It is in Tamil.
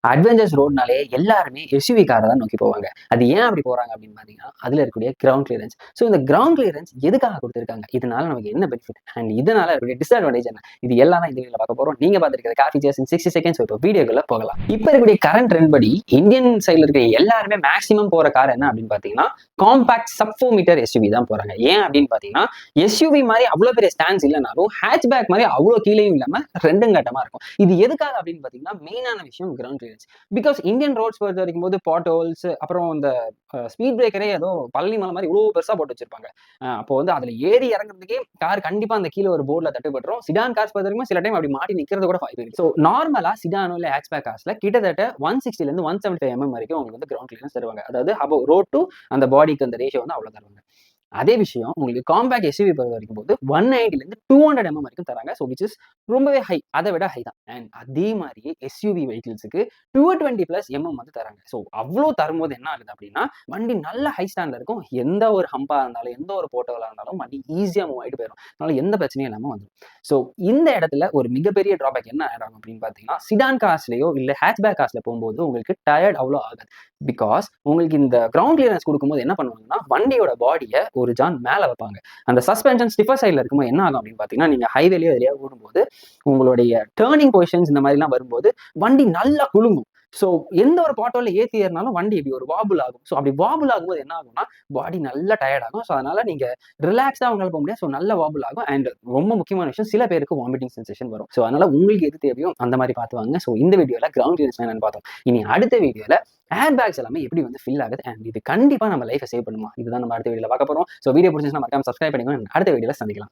அட்வென்ச்சர்ஸ் ரோட்னாலே எல்லாருமே எஸ்யூவி காரை தான் நோக்கி போவாங்க. அது ஏன் அப்படி போறாங்க அப்படின்னு பார்த்தீங்கன்னா, அதுல இருக்கக்கூடிய கிரவுண்ட் கிளியரன்ஸ். ஸோ இந்த கிரவுண்ட் கிளியரன்ஸ் எதுக்காக குடுத்திருக்காங்க? இதனால நமக்கு என்ன பெனிஃபிட்? அண்ட் இதனால இருக்கக்கூடிய டிஸ்அட்வான்டேஜ் என்ன? இது எல்லாம் தான் இந்த வீடியோல பார்க்க போறோம். நீங்க பார்த்திருக்கிற காஃபி ஜேர்ஸ் இன் 60 செகண்ட்ஸ். இப்போ வீடியோக்குள்ள போகலாம். இப்ப இருக்கக்கூடிய கரண்ட் ட்ரெண்ட் படி இந்தியன் சைடுல இருக்க எல்லாருமே மேக்ஸிமம் போற கார் என்ன அப்படின்னு பார்த்தீங்கன்னா, காம்பாக்ட் சப் 4 மீட்டர் எஸ்யூவி தான் போறாங்க. ஏன் அப்படின்னு பார்த்தீங்கன்னா, எஸ்யூவி மாதிரி அவ்வளோ பெரிய ஸ்டாண்ட்ஸ் இல்லனாலும், ஹேட்ச்பேக் மாதிரி அவ்வளோ கீழயும் இல்லாம 2ம் கட்டமா இருக்கும். இது எதுக்காக அப்படின்னு பார்த்தீங்கன்னா, மெயினான விஷயம் ground clearance. Because Indian roads பொறுத்த வரைக்கும் போது பாட் ஹோல்ஸ், அப்புறம் இந்த ஸ்பீட் பிரேக்கரே ஏதோ பழனி மலை மாதிரி இவ்வளோ பெருசா போட்டு வச்சிருப்பாங்க. அப்போ வந்து அதுல ஏறி இறங்குறதுக்கே கார் கண்டிப்பா அந்த கீழே ஒரு போர்ட்ல தட்டுப்பட்டுரும். சிடான் கார்ஸ் பொறுத்த வரைக்கும் சில டைம் அப்படி மாட்டி நிக்கிறது கூட வாய்ப்பு இருக்கு. ஸோ நார்மலா சிடானோ இல்ல ஹேட்ச்பேக் கார்ஸ்ல கிட்டத்தட்ட 160 இருந்து 175 வரைக்கும் உங்களுக்கு வந்து கிரவுண்ட் கிளியரன்ஸ் தருவாங்க. அதாவது அபவ் ரோட் டு அந்த பாடிக்கு அந்த ரேஷியோ வந்து அவ்வளவு தருவாங்க. அதே விஷயம் உங்களுக்கு காம்பேக்ட் எஸ்யூவி பொறுத்த வரைக்கும் போது 190 200 வரைக்கும் தராங்க. ஸோ விச் இஸ் ரொம்பவே ஹை. அதை விட ஹை தான். அண்ட் அதே மாதிரி எஸ்யூவி வெஹிக்கிள்ஸுக்கு 220+ வந்து தராங்க. ஸோ அவ்வளோ தரும்போது என்ன ஆகுது அப்படின்னா, வண்டி நல்ல ஹை ஸ்டாண்ட்ல இருக்கும். எந்த ஒரு ஹம்பா இருந்தாலும், எந்த ஒரு போட்டோவா இருந்தாலும் வண்டி ஈஸியா மூவ் ஆயிட்டு போயிடும். அதனால எந்த பிரச்சனையும் இல்லாம வந்துடும். ஸோ இந்த இடத்துல ஒரு மிகப்பெரிய டிராபேக் என்ன ஆகும் அப்படின்னு பார்த்தீங்கன்னா, சிடான் கார்ஸ்லயோ இல்ல ஹேட்ச்பேக் கார்ஸ்ல போகும்போது உங்களுக்கு டயர்ட் அவ்வளோ ஆகாது. பிகாஸ் உங்களுக்கு இந்த கிரவுண்ட் கிளியரன்ஸ் கொடுக்கும்போது என்ன பண்ணுவாங்கன்னா, வண்டியோட பாடியை ஒரு ஜான் மேல வைப்பாங்க. அந்த சஸ்பென்ஷன் ஸ்டிஃபர் சைடுல இருக்கும்போது என்ன ஆகும் அப்படின்னு பார்த்தீங்கன்னா, நீங்க ஹைவேலயோ எதுலயோ ஓடும்போது உங்களுடைய டர்னிங் பொசிஷன்ஸ் இந்த மாதிரிலாம் வரும்போது வண்டி நல்லா குலுங்கும். ஸோ எந்த ஒரு பாட்டோல ஏத்தி ஏறினாலும் வண்டி இப்படி ஒரு வாபுல் ஆகும். ஸோ அப்படி வாபுல் ஆகும்போது என்ன ஆகும்னா, பாடி நல்லா டயர்ட் ஆகும். ஸோ அதனால நீங்க ரிலாக்ஸ்டா உங்களால போக முடியாது. ஸோ நல்ல வாபுல் ஆகும். அண்ட் ரொம்ப முக்கியமான விஷயம், சில பேருக்கு வாமிட்டிங் சென்சேஷன் வரும். ஸோ அதனால உங்களுக்கு எது தேவையோ அந்த மாதிரி பார்த்து வாங்க. ஸோ இந்த வீடியோல கிரவுண்ட் கிளியரன்ஸ் என்னன்னு பார்த்தோம். இனி அடுத்த வீடியோல ஏர் பேக்ஸ் எல்லாமே எப்படி வந்து ஃபில் ஆகுது அண்ட் இது கண்டிப்பா நம்ம லைஃபை சேவ் பண்ணுமா? இதுதான் நம்ம அடுத்த வீடியோல பார்க்க போறோம். ஸோ வீடியோ பிடிச்சிருந்தா மறக்காம சப்ஸ்கிரைப் பண்ணிக்கோங்க. அடுத்த வீடியோல சந்திக்கலாம்.